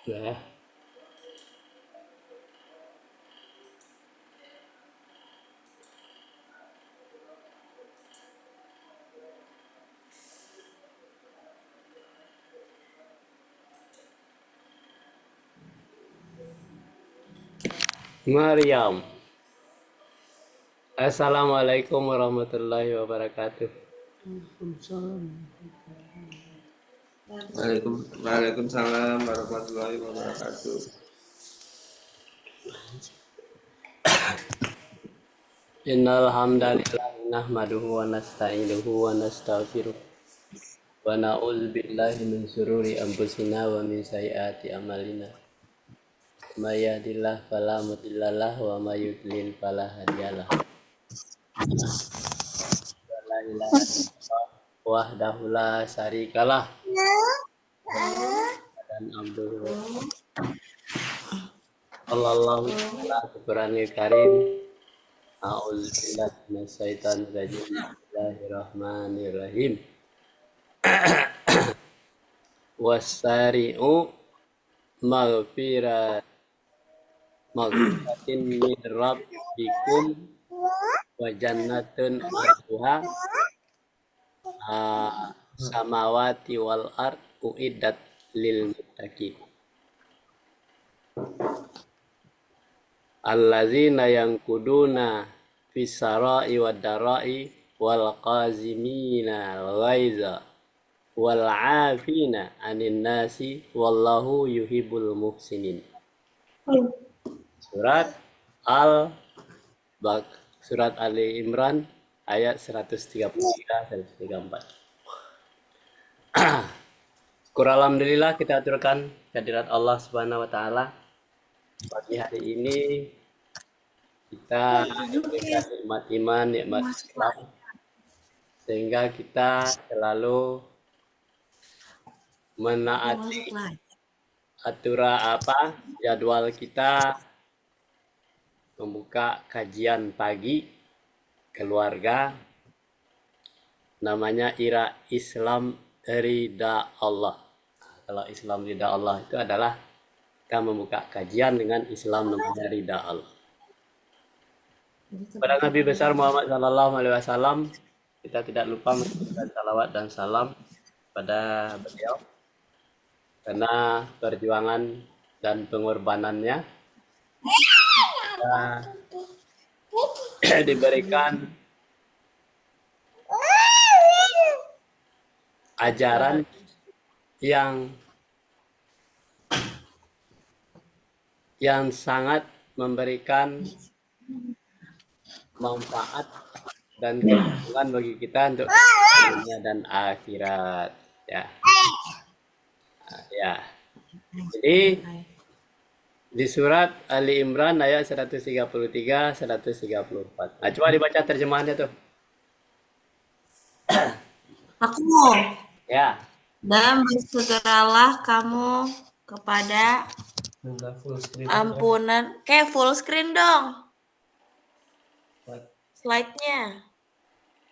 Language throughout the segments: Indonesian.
Ya. Maryam. Assalamualaikum warahmatullahi wabarakatuh. Waalaikumsalam warahmatullahi wabarakatuh. Innal hamdalillah nahmaduhu wa nasta'inuhu wa nastaghfiruh wa na'udzu billahi min syururi anfusina wa min sayyiati a'malina. May yahdihillahu fala mudhillalah wa may yudlil fala hadiyalah. La ilaha illallah wahdahu la syarikalah dan abduhu sallallahu alaihi Qur'anil karim. A'udzubillahi minasyaitonir rajim. Bismillahirrahmanirrahim. Wasari'u maghfirah maghfiratin min rabbikum wa jannatun arduha samawati wal ard uiddat lil muttaqin allazina yanquduna fis sarai wad darai wal qazimina al ghaiza wal 'afina 'anil nasi wallahu yuhibbul muhsinin. Surat Surat Ali Imran ayat 133-134. Syukur alhamdulillah kita aturkan kehadirat Allah Subhanahu wa taala. Pagi hari ini kita diberikan nikmat iman, nikmat Islam, sehingga kita selalu menaati jadwal kita membuka kajian pagi keluarga, namanya Ira Islam Ridha Allah. Kalau Islam Ridha Allah itu adalah kita membuka kajian dengan Islam namanya Ridha Allah. Pada Nabi besar Muhammad SAW, kita tidak lupa mengucapkan salawat dan salam pada beliau karena perjuangan dan pengorbanannya diberikan ajaran yang sangat memberikan manfaat dan keuntungan bagi kita untuk dunia dan akhirat, ya. Ya. Jadi di surat Ali Imran ayat 133-134. Nah, coba dibaca terjemahannya tuh. Aku. Ya. Dan bersegeralah kamu kepada ampunan. Kayak full screen dong. Slide-nya.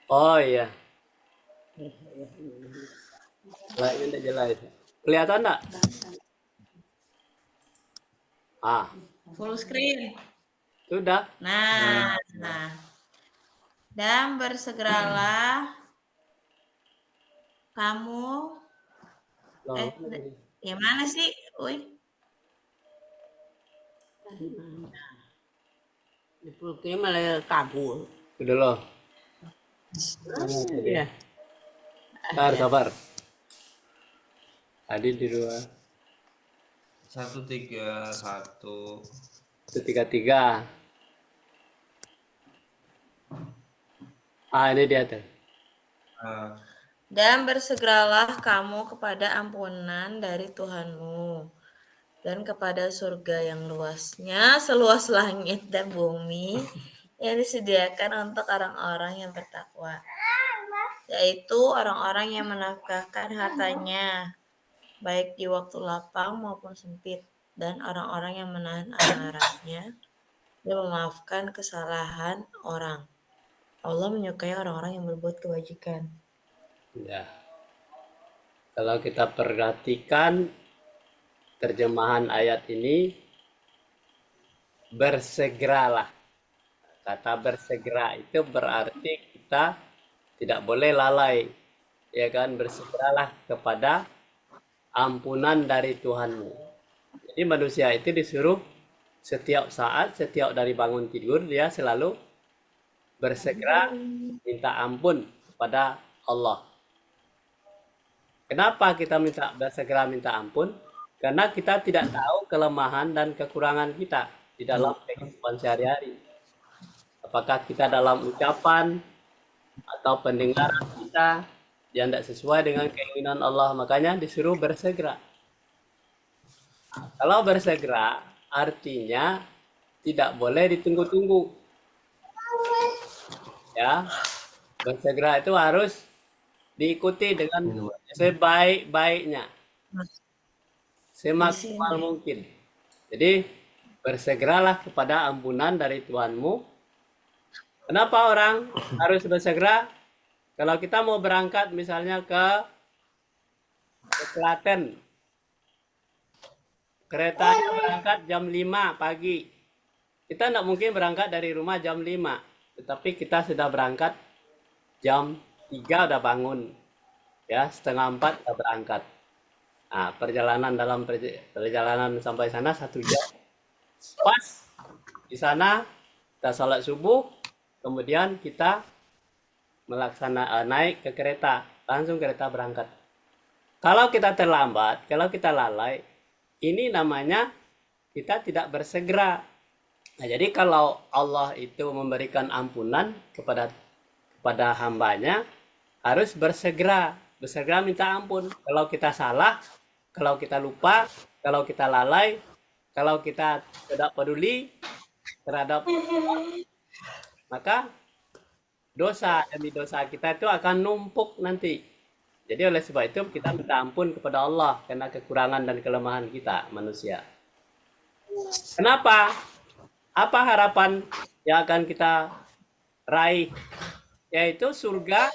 Oh iya. Slide-nya udah jelas. Kelihatan enggak? Full screen. Sudah. Nah. Dan bersegeralah kamu. Gimana sih? Di pulknya malah kabur. Udah loh. Iya. Sabar. Tadi di luar. 131. 133. Ini dia tuh. Dan bersegeralah kamu kepada ampunan dari Tuhanmu dan kepada surga yang luasnya seluas langit dan bumi yang disediakan untuk orang-orang yang bertakwa, yaitu orang-orang yang menafkahkan hartanya baik di waktu lapang maupun sempit, dan orang-orang yang menahan amarahnya dan memaafkan kesalahan orang. Allah menyukai orang-orang yang berbuat kebajikan. Ya. Kalau kita perhatikan terjemahan ayat ini bersegeralah. Kata bersegera itu berarti kita tidak boleh lalai, ya kan? Bersegeralah kepada ampunan dari Tuhanmu. Jadi manusia itu disuruh setiap saat, setiap dari bangun tidur, dia selalu bersegera minta ampun kepada Allah. Kenapa kita bersegera minta ampun? Karena kita tidak tahu kelemahan dan kekurangan kita di dalam kehidupan sehari-hari. Apakah kita dalam ucapan atau pendengaran kita yang tidak sesuai dengan keinginan Allah, makanya disuruh bersegera. Kalau bersegera artinya tidak boleh ditunggu-tunggu. Ya, bersegera itu harus diikuti dengan sebaik-baiknya, semaksimal mungkin. Jadi bersegeralah kepada ampunan dari Tuhanmu. Kenapa orang harus bersegera? Kalau kita mau berangkat misalnya ke Klaten, keretanya berangkat jam 5 pagi. Kita tidak mungkin berangkat dari rumah jam 5, tetapi kita sudah berangkat jam 3 udah bangun. Ya, setengah 4 udah berangkat. Nah, perjalanan sampai sana 1 jam. Pas di sana kita sholat subuh, kemudian kita naik ke kereta, langsung kereta berangkat. Kalau kita terlambat, kalau kita lalai, ini namanya kita tidak bersegera. Nah, jadi kalau Allah itu memberikan ampunan kepada hambanya, harus bersegera minta ampun. Kalau kita salah, kalau kita lupa, kalau kita lalai, kalau kita tidak peduli terhadap, maka dosa demi dosa kita itu akan numpuk nanti. Jadi oleh sebab itu kita minta ampun kepada Allah karena kekurangan dan kelemahan kita manusia. Kenapa? Apa harapan yang akan kita raih? Yaitu surga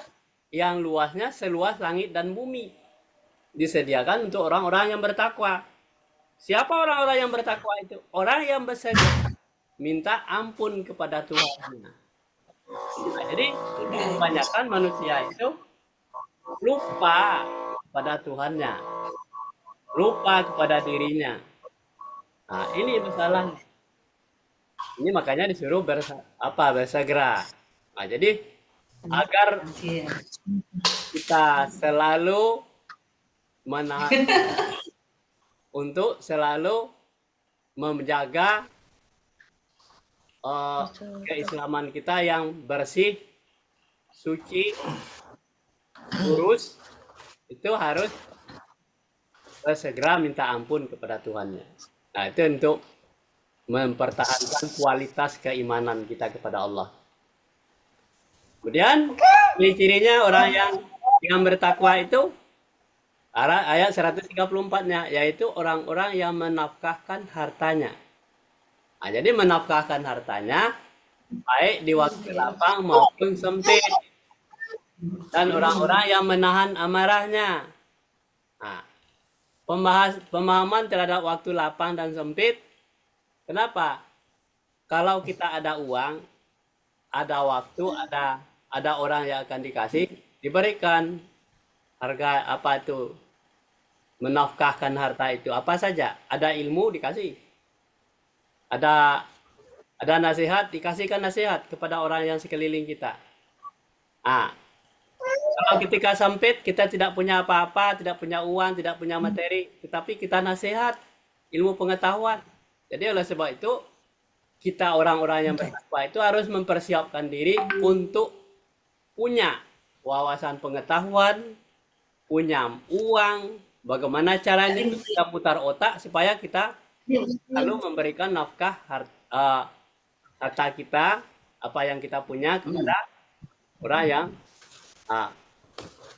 yang luasnya seluas langit dan bumi. Disediakan untuk orang-orang yang bertakwa. Siapa orang-orang yang bertakwa itu? Orang yang bersegera minta ampun kepada Tuhan. Nah, jadi kebanyakan manusia itu lupa pada Tuhannya, lupa kepada dirinya. Nah, ini masalah. Ini makanya disuruh bersegera. Nah, jadi agar kita selalu menahan untuk selalu menjaga keislaman kita yang bersih, suci, lurus, itu harus segera minta ampun kepada Tuhannya. Nah, itu untuk mempertahankan kualitas keimanan kita kepada Allah. Kemudian ciri-cirinya orang yang bertakwa itu ayat 134-nya, yaitu orang-orang yang menafkahkan hartanya. Nah, jadi menafkahkan hartanya baik di waktu lapang maupun sempit, dan orang-orang yang menahan amarahnya. Nah, pemahaman terhadap waktu lapang dan sempit. Kenapa? Kalau kita ada uang, ada waktu, ada orang yang akan dikasih, diberikan harga apa itu, menafkahkan harta itu apa saja. Ada ilmu dikasih, ada nasihat, dikasihkan nasihat kepada orang yang sekeliling kita. Nah, kalau ketika sempit, kita tidak punya apa-apa, tidak punya uang, tidak punya materi, tetapi kita nasihat, ilmu pengetahuan. Jadi oleh sebab itu, kita orang-orang yang bertakwa itu harus mempersiapkan diri untuk punya wawasan pengetahuan, punya uang, bagaimana caranya kita putar otak supaya kita lalu memberikan nafkah harta kita, apa yang kita punya kepada orang yang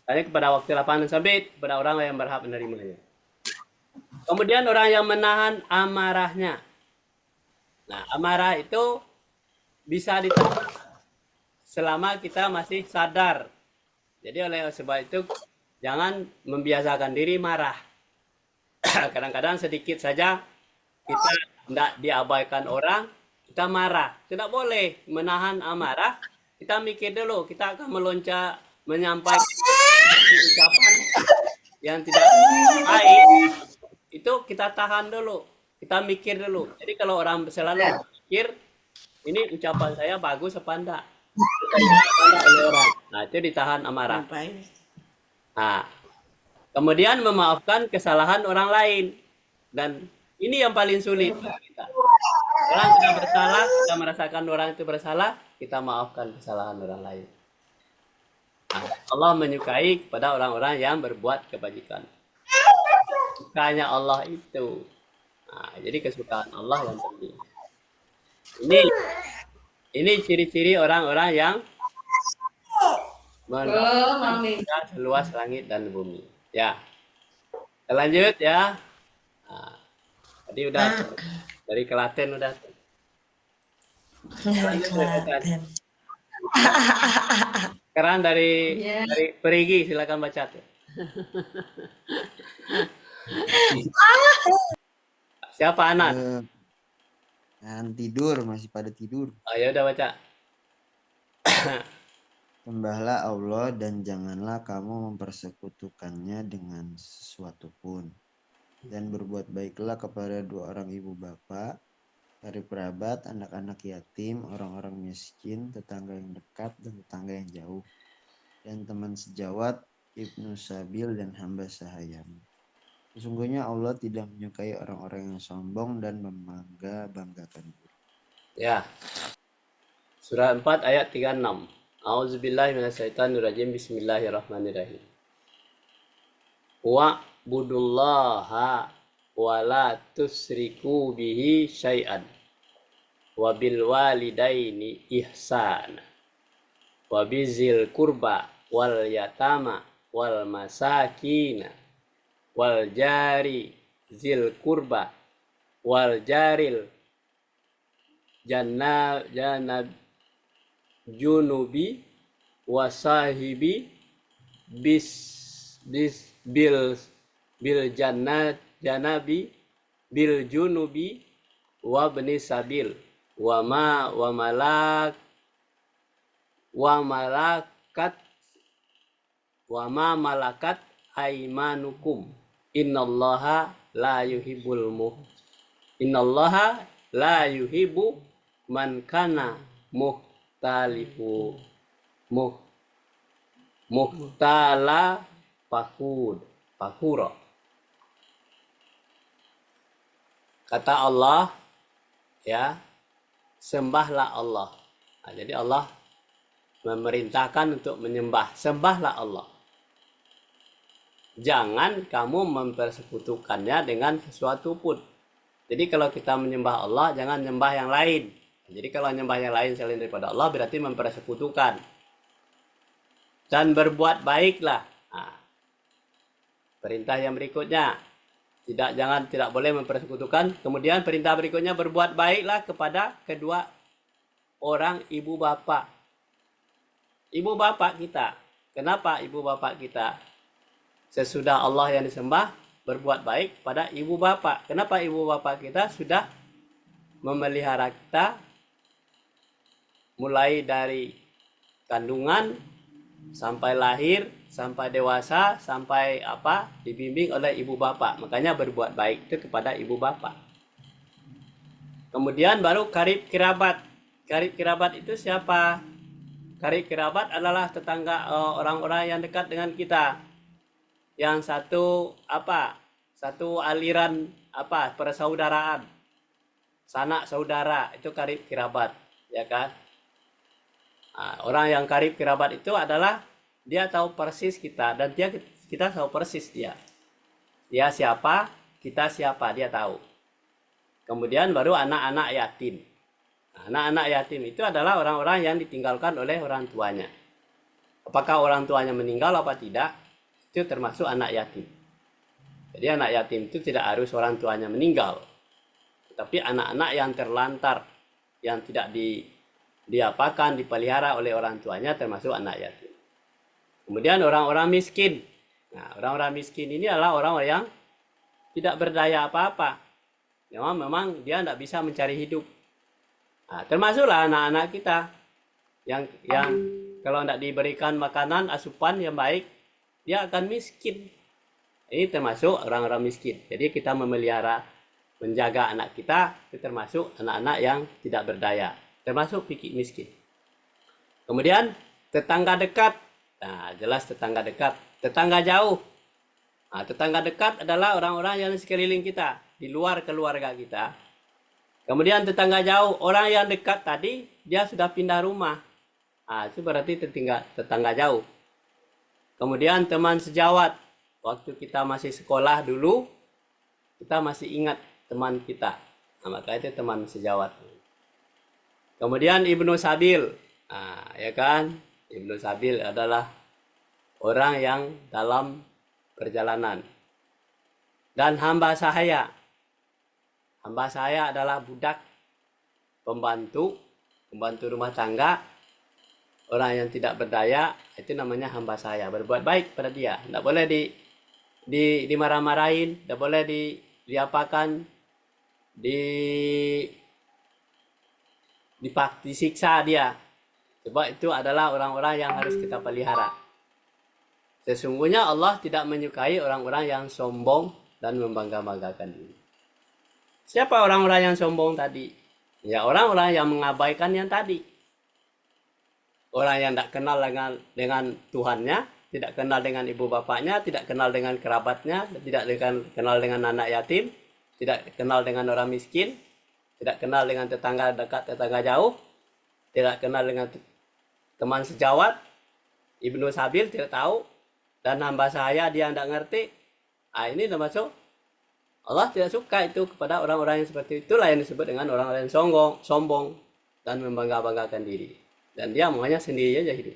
kepada waktu lapang dan sempit, kepada orang yang berhak menerimanya. Kemudian orang yang menahan amarahnya. Nah, amarah itu bisa ditahan selama kita masih sadar. Jadi oleh sebab itu jangan membiasakan diri marah. Kadang-kadang sedikit saja kita tidak diabaikan orang, kita marah. Tidak boleh menahan amarah. Kita mikir dulu, kita akan meloncat menyampaikan ucapan yang tidak baik. Itu kita tahan dulu, kita mikir dulu. Jadi kalau orang selalu mikir, ini ucapan saya bagus apa enggak? Apa enggak oleh orang. Nah, itu ditahan amarah. Ngapain? Nah, kemudian memaafkan kesalahan orang lain. Dan ini yang paling sulit bagi kita. Orang tidak bersalah, kita merasakan orang itu bersalah, kita maafkan kesalahan orang lain. Nah, Allah menyukai kepada orang-orang yang berbuat kebajikan. Sukanya Allah itu. Nah, jadi kesukaan Allah yang penting. Ini ciri-ciri orang-orang yang mendapat seluas langit dan bumi. Ya. Kita lanjut ya. Nah, tadi udah dari Klaten udah. Klaten. Sekarang dari Perigi, silakan baca tuh. Siapa anak? Jangan tidur, masih pada tidur. Oh, ya udah baca. Sembahlah Allah dan janganlah kamu mempersekutukannya dengan sesuatu pun. Dan berbuat baiklah kepada dua orang ibu bapak, karib kerabat, anak-anak yatim, orang-orang miskin, tetangga yang dekat dan tetangga yang jauh, dan teman sejawat, ibnu sabil dan hamba sahayamu. Sesungguhnya Allah tidak menyukai orang-orang yang sombong dan membangga-banggakan diri. Ya. Surah 4 ayat 36. A'udzubillahi minasyaitonirrajim. Bismillahirrahmanirrahim. Wa'budullaha wa la tusriku bihi syai'an. Wa bil walidaini ihsana. Wa bizil kurba wal yatama wal masakina wal jari zil kurba wal jaril janab junubi wasahibi bil janabi bil junubi wa bni sabil wa ma malakat aimanukum innallaha la yuhibbu man kana muhtala fakhura. Kata Allah, ya, sembahlah Allah. Nah, jadi Allah memerintahkan untuk menyembah. Sembahlah Allah. Jangan kamu mempersekutukannya dengan sesuatu pun. Jadi kalau kita menyembah Allah, jangan menyembah yang lain. Jadi kalau menyembah yang lain selain daripada Allah, berarti mempersekutukan. Dan berbuat baiklah. Nah, perintah yang berikutnya, tidak boleh mempersekutukan. Kemudian perintah berikutnya, berbuat baiklah kepada kedua orang ibu bapak. Ibu bapak kita. Kenapa ibu bapak kita? Sesudah Allah yang disembah, berbuat baik pada ibu bapak. Kenapa ibu bapak kita sudah memelihara kita mulai dari kandungan sampai lahir, sampai dewasa, sampai dibimbing oleh ibu bapak. Makanya berbuat baik itu kepada ibu bapak. Kemudian baru karib kerabat. Karib kerabat itu siapa? Karib kerabat adalah tetangga, orang-orang yang dekat dengan kita. Yang satu aliran persaudaraan, sanak saudara, itu karib kerabat, ya kan? Nah, orang yang karib kerabat itu adalah dia tahu persis kita dan kita tahu persis dia. Dia siapa, kita siapa, dia tahu. Kemudian baru anak-anak yatim. Nah, anak-anak yatim itu adalah orang-orang yang ditinggalkan oleh orang tuanya. Apakah orang tuanya meninggal apa tidak? Itu termasuk anak yatim. Jadi anak yatim itu tidak harus orang tuanya meninggal. Tapi anak-anak yang terlantar, yang tidak dipelihara oleh orang tuanya termasuk anak yatim. Kemudian orang-orang miskin. Nah, orang-orang miskin ini adalah orang-orang yang tidak berdaya apa-apa. Memang dia tidak bisa mencari hidup. Nah, termasuklah anak-anak kita yang kalau tidak diberikan makanan asupan yang baik, dia akan miskin. Ini termasuk orang-orang miskin. Jadi kita memelihara, menjaga anak kita, itu termasuk anak-anak yang tidak berdaya, termasuk pikir miskin. Kemudian tetangga dekat. Nah, jelas tetangga dekat. Tetangga jauh. Nah, tetangga dekat adalah orang-orang yang di sekeliling kita, di luar keluarga kita. Kemudian tetangga jauh, orang yang dekat tadi, dia sudah pindah rumah. Nah, itu berarti tetangga jauh. Kemudian teman sejawat. Waktu kita masih sekolah dulu, kita masih ingat teman kita. Nah, maka itu teman sejawat. Kemudian Ibnu Sabil. Nah, ya kan? Ibnu Sabil adalah orang yang dalam perjalanan. Dan hamba sahaya. Hamba saya adalah budak, pembantu rumah tangga, orang yang tidak berdaya, itu namanya hamba saya. Berbuat baik pada dia. Tidak boleh dimarah-marahin, tidak boleh diapakan, disiksa dia. Sebab itu adalah orang-orang yang harus kita pelihara. Sesungguhnya Allah tidak menyukai orang-orang yang sombong dan membangga-banggakan diri. Siapa orang-orang yang sombong tadi? Ya, orang-orang yang mengabaikan yang tadi. Orang yang tidak kenal dengan Tuhannya, tidak kenal dengan ibu bapaknya, tidak kenal dengan kerabatnya, tidak kenal dengan anak yatim, tidak kenal dengan orang miskin, tidak kenal dengan tetangga dekat, tetangga jauh, tidak kenal dengan teman sejawat, Ibnu Sabil tidak tahu, dan hamba saya dia tidak ngerti. Nah, ini termasuk Allah tidak suka itu kepada orang-orang yang seperti itulah yang disebut dengan orang-orang yang sombong dan membangga-banggakan diri. Dan dia maunya sendiri aja hidup.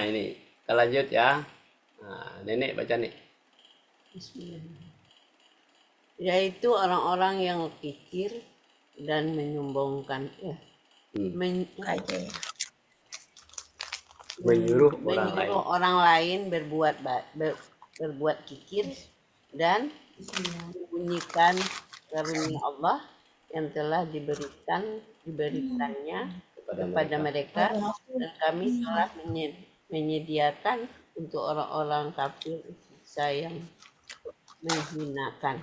Ini kita lanjut ya. Nah, nenek baca nih. Yaitu orang-orang yang kikir dan menyombongkan Aja ya. Menyuruh orang lain. menyuruh orang lain berbuat kikir dan membunyikan karunia Allah yang telah diberikannya kepada mereka, dan kami telah menyediakan untuk orang-orang kafir siksa yang menghinakan.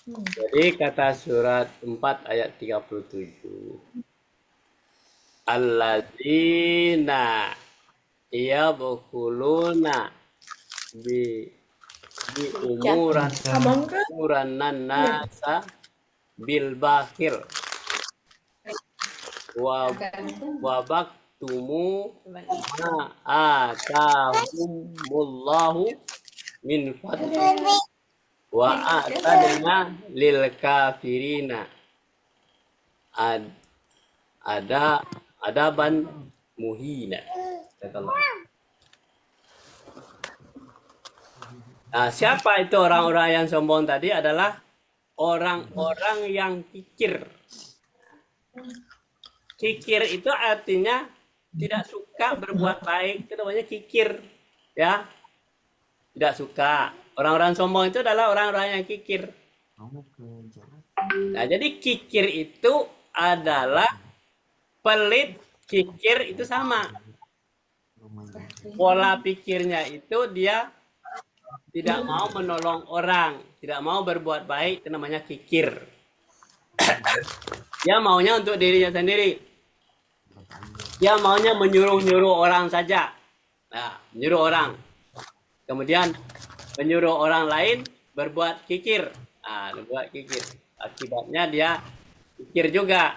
Jadi kata surat 4 ayat 37. Alladzina yabkhuluna bi umuran nasa bil bakhil wa baktumu ma atahumullahu min fadli wa atadna lil kafirina adaban muhina. Nah, siapa itu orang-orang yang sombong tadi? Adalah orang-orang yang kikir. Kikir itu artinya tidak suka berbuat baik, itu namanya kikir, ya. Tidak suka. Orang-orang sombong itu adalah orang-orang yang kikir. Nah, jadi kikir itu adalah pelit, kikir itu sama. Pola pikirnya itu dia tidak mau menolong orang, tidak mau berbuat baik, itu namanya kikir. Dia maunya untuk dirinya sendiri. Dia maunya menyuruh-nyuruh orang saja. Nah, menyuruh orang. Kemudian menyuruh orang lain berbuat kikir. Nah, berbuat kikir. Akibatnya dia kikir juga.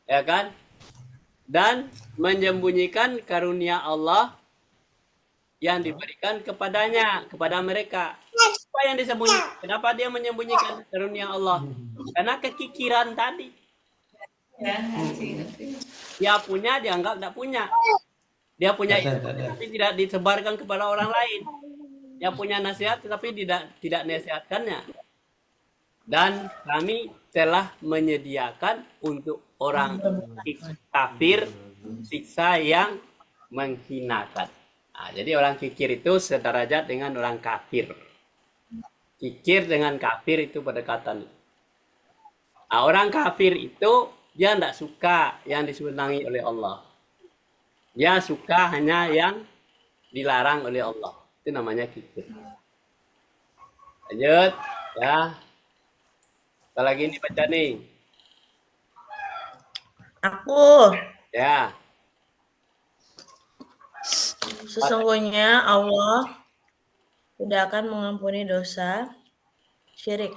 Ya kan? Dan menyembunyikan karunia Allah yang diberikan kepadanya, kepada mereka. Apa yang disembunyikan? Kenapa dia menyembunyikan karunia Allah? Karena kekikiran tadi. Dia punya, dianggap tidak punya. Dia punya itu, tapi tidak disebarkan kepada orang lain. Dia punya nasihat, tetapi tidak nasihatkannya. Dan kami telah menyediakan untuk orang kafir siksa yang menghinakan. Nah, jadi orang kikir itu sederajat dengan orang kafir. Kikir dengan kafir itu berdekatan. Nah, orang kafir itu dia tidak suka yang disenangi oleh Allah. Dia suka hanya yang dilarang oleh Allah. Itu namanya kikir. Lanjut, ya. Apalagi ini baca nih. Aku. Ya. Sesungguhnya Allah tidak akan mengampuni dosa syirik.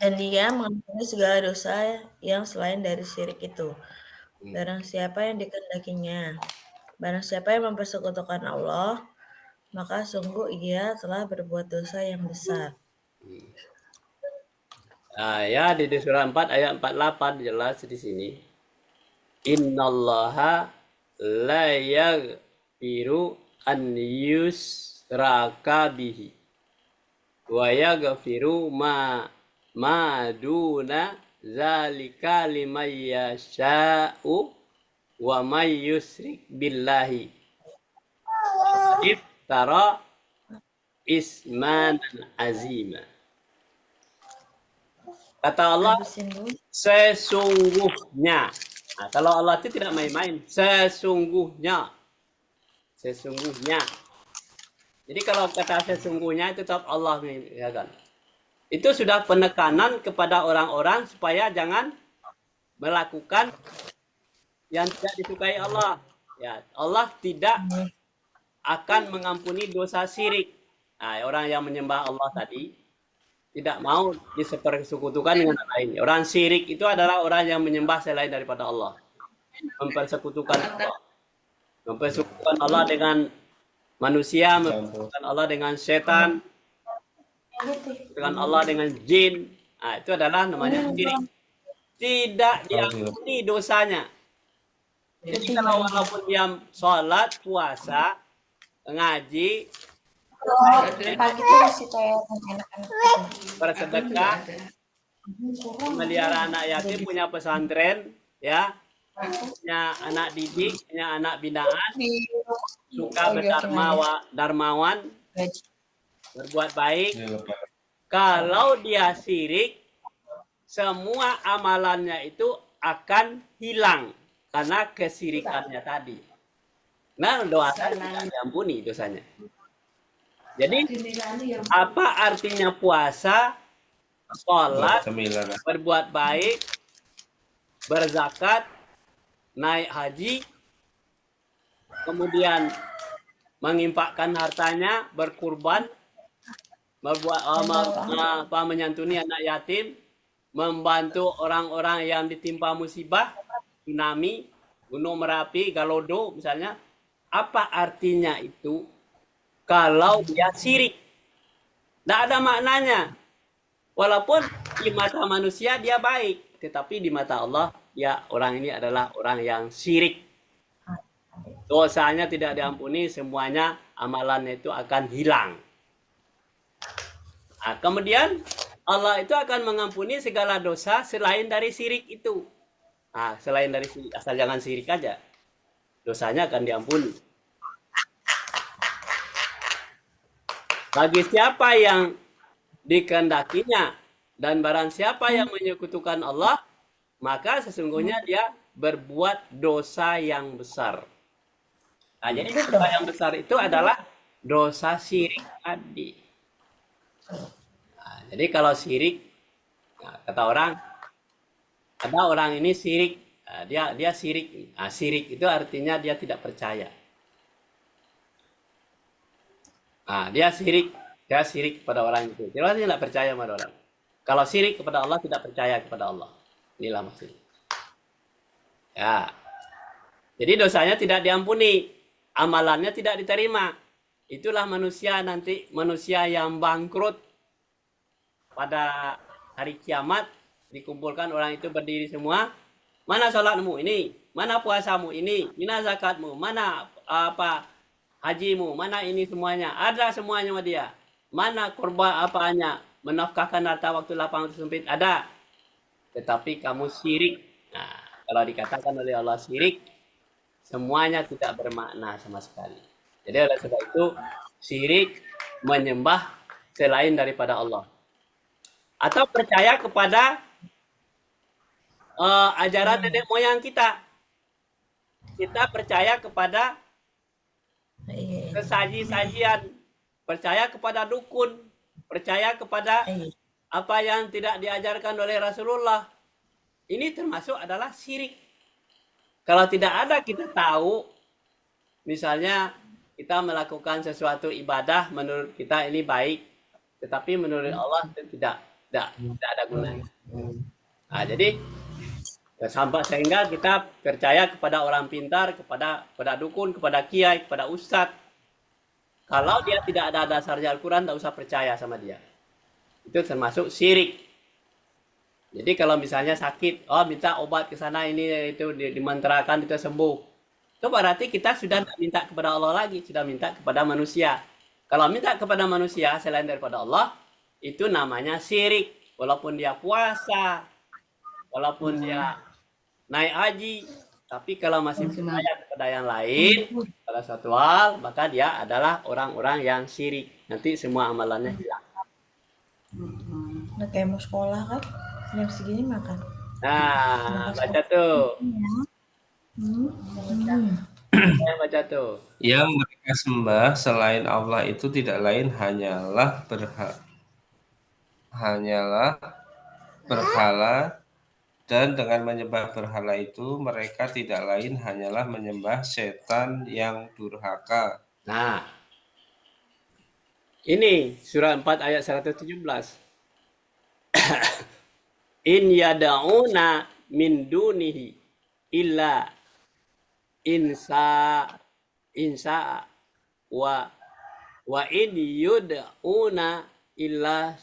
Dan Dia mengampuni segala dosa yang selain dari syirik itu. Barang siapa yang dikehendakinya, barang siapa yang mempersekutukan Allah, maka sungguh ia telah berbuat dosa yang besar. Nah, ya di surah 4 ayat 48 jelas di sini. Innallaha la yaghfiru an yusraka bihi wa yaghfiru ma duna zalika liman yasha'u wa may yusrik billahi iftara isman azima. Kata Allah, sesungguhnya. Nah, kalau Allah itu tidak main-main. Sesungguhnya. Sesungguhnya. Jadi kalau kata sesungguhnya itu tetap Allah. Ya kan? Itu sudah penekanan kepada orang-orang supaya jangan melakukan yang tidak disukai Allah. Ya, Allah tidak akan mengampuni dosa syirik. Nah, orang yang menyembah Allah tadi tidak mau dipersekutukan dengan lain. Orang syirik itu adalah orang yang menyembah selain daripada Allah. Mempersekutukan Allah. Mempersekutukan Allah dengan manusia, mempersekutukan Allah dengan setan, dengan Allah dengan jin. Nah, itu adalah namanya syirik. Tidak diampuni dosanya. Jadi kalau walaupun dia sholat, puasa, ngaji, bersedekah, melihara anak yatim, punya pesantren, ya, punya anak didik, punya anak binaan, suka berdarmawan, berbuat baik. Kalau dia syirik, semua amalannya itu akan hilang karena kesyirikannya tadi. Nah, doanya tidak diampuni dosanya. Jadi apa artinya puasa, sholat, berbuat baik, berzakat, naik haji, kemudian menginfakkan hartanya, berkurban, menyantuni anak yatim, membantu orang-orang yang ditimpa musibah, tsunami, gunung Merapi, Galodo misalnya. Apa artinya itu? Kalau dia syirik, tidak ada maknanya. Walaupun di mata manusia dia baik, tetapi di mata Allah, ya orang ini adalah orang yang syirik. Dosanya tidak diampuni, semuanya amalannya itu akan hilang. Nah, kemudian Allah itu akan mengampuni segala dosa selain dari syirik itu. Nah, selain dari syirik, asal jangan syirik aja, dosanya akan diampuni. Bagi siapa yang dikehendakinya dan barang siapa yang menyekutukan Allah, maka sesungguhnya dia berbuat dosa yang besar. Nah, jadi dosa yang besar itu adalah dosa syirik tadi. Nah, jadi kalau syirik, nah, kata orang, ada orang ini syirik, nah, dia syirik. Nah, syirik itu artinya dia tidak percaya. Nah, dia syirik kepada orang itu. Dia tidak percaya kepada orang. Kalau syirik kepada Allah, tidak percaya kepada Allah. Inilah maksudnya. Ya. Jadi dosanya tidak diampuni, amalannya tidak diterima. Itulah manusia nanti, manusia yang bangkrut pada hari kiamat. Dikumpulkan orang itu berdiri semua. Mana salatmu ini? Mana puasamu ini? Mana zakatmu? Mana hajimu, mana ini semuanya? Ada semuanya sama dia. Mana korban apanya? Menafkahkan harta waktu lapang waktu sempit? Ada. Tetapi kamu syirik. Nah, kalau dikatakan oleh Allah syirik, semuanya tidak bermakna sama sekali. Jadi oleh sebab itu syirik menyembah selain daripada Allah atau percaya kepada ajaran nenek moyang kita. Kita percaya kepada Iya. kesaji-sajian, percaya kepada dukun, percaya kepada Iya. apa yang tidak diajarkan oleh Rasulullah. Ini termasuk adalah syirik. Kalau tidak ada kita tahu, misalnya kita melakukan sesuatu ibadah menurut kita ini baik, tetapi menurut Allah itu tidak ada gunanya. Nah, jadi sampai sehingga kita percaya kepada orang pintar, kepada dukun, kepada kiai, kepada ustadz. Kalau dia tidak ada dasarnya Al-Quran, tidak usah percaya sama dia. Itu termasuk syirik. Jadi kalau misalnya sakit, minta obat ke sana ini itu dimantrakan itu sembuh. Itu berarti kita sudah tidak minta kepada Allah lagi, sudah minta kepada manusia. Kalau minta kepada manusia selain daripada Allah, itu namanya syirik. Walaupun dia puasa, walaupun dia naik haji, tapi kalau masih percaya kepada yang lain, pada suatu hal, maka dia adalah orang-orang yang syirik. Nanti semua amalannya hilang. Udah kayak mau sekolah kan? Jam segini makan. Nah, baca tuh. Baca tuh. Yang mereka sembah selain Allah itu tidak lain hanyalah berhala, dan dengan menyembah berhala itu mereka tidak lain hanyalah menyembah setan yang durhaka. Nah, ini surah 4 ayat 117. In yada'una min dunihi illa insa wa in yud'una illa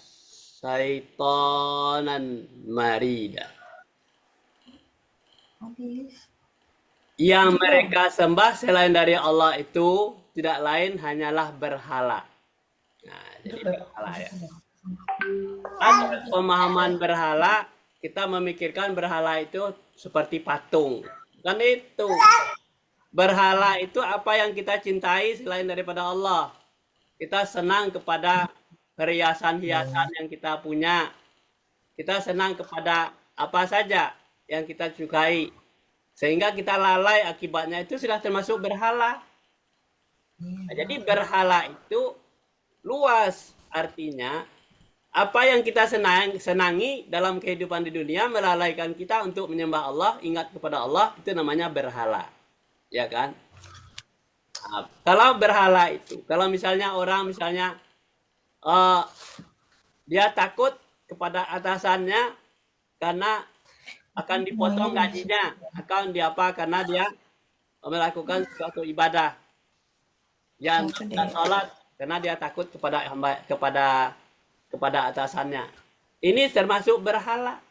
syaitanan marida. Yang mereka sembah selain dari Allah itu tidak lain hanyalah berhala. Nah, jadi berhala ya. Ada pemahaman berhala, kita memikirkan berhala itu seperti patung. Kan itu. Berhala itu apa yang kita cintai selain daripada Allah. Kita senang kepada perhiasan-hiasan yang kita punya. Kita senang kepada apa saja yang kita sukai. Sehingga kita lalai, akibatnya itu sudah termasuk berhala. Nah, jadi berhala itu luas, artinya apa yang kita senangi dalam kehidupan di dunia melalaikan kita untuk menyembah Allah, ingat kepada Allah, itu namanya berhala. Ya kan? Nah, kalau berhala itu, kalau misalnya orang dia takut kepada atasannya karena akan dipotong gajinya, akan diapa karena dia melakukan suatu ibadah. Yang tidak sholat karena dia takut kepada atasannya. Ini termasuk berhala.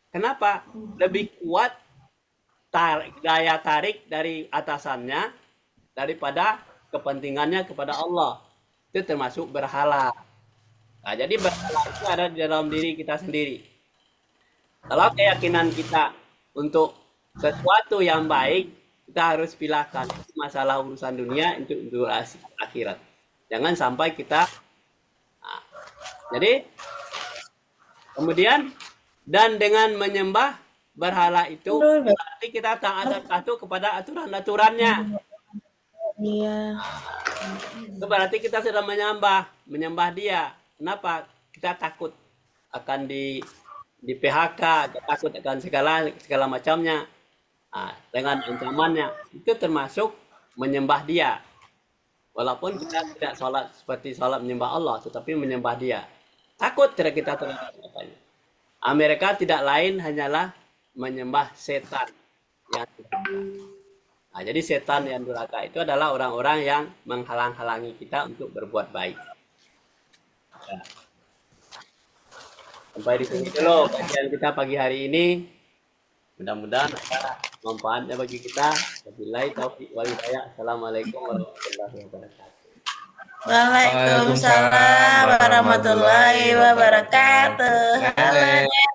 Kenapa? Lebih kuat daya tarik dari atasannya daripada kepentingannya kepada Allah. Itu termasuk berhala. Nah, jadi berhala itu ada di dalam diri kita sendiri. Kalau keyakinan kita untuk sesuatu yang baik, kita harus pilihkan masalah urusan dunia untuk akhirat. Jangan sampai kita jadi kemudian dan dengan menyembah berhala itu berarti kita taat kepada aturan-aturannya. Iya. Itu berarti kita sudah menyembah dia. Kenapa? Kita takut akan di PHK, takut akan segala macamnya. Nah, dengan ancamannya itu termasuk menyembah dia. Walaupun kita tidak sholat seperti sholat menyembah Allah, tetapi menyembah dia. Takut tidak kita terhadap apanya. Amerika tidak lain hanyalah menyembah setan. Nah, jadi setan yang durhaka itu adalah orang-orang yang menghalang-halangi kita untuk berbuat baik. Ya. Sampai di sini dulu kajian kita pagi hari ini. Mudah-mudahan ada manfaatnya bagi kita. Wabillahi taufiq wal hidayah. Assalamualaikum warahmatullahi wabarakatuh. Waalaikumsalam warahmatullahi wabarakatuh. Halo.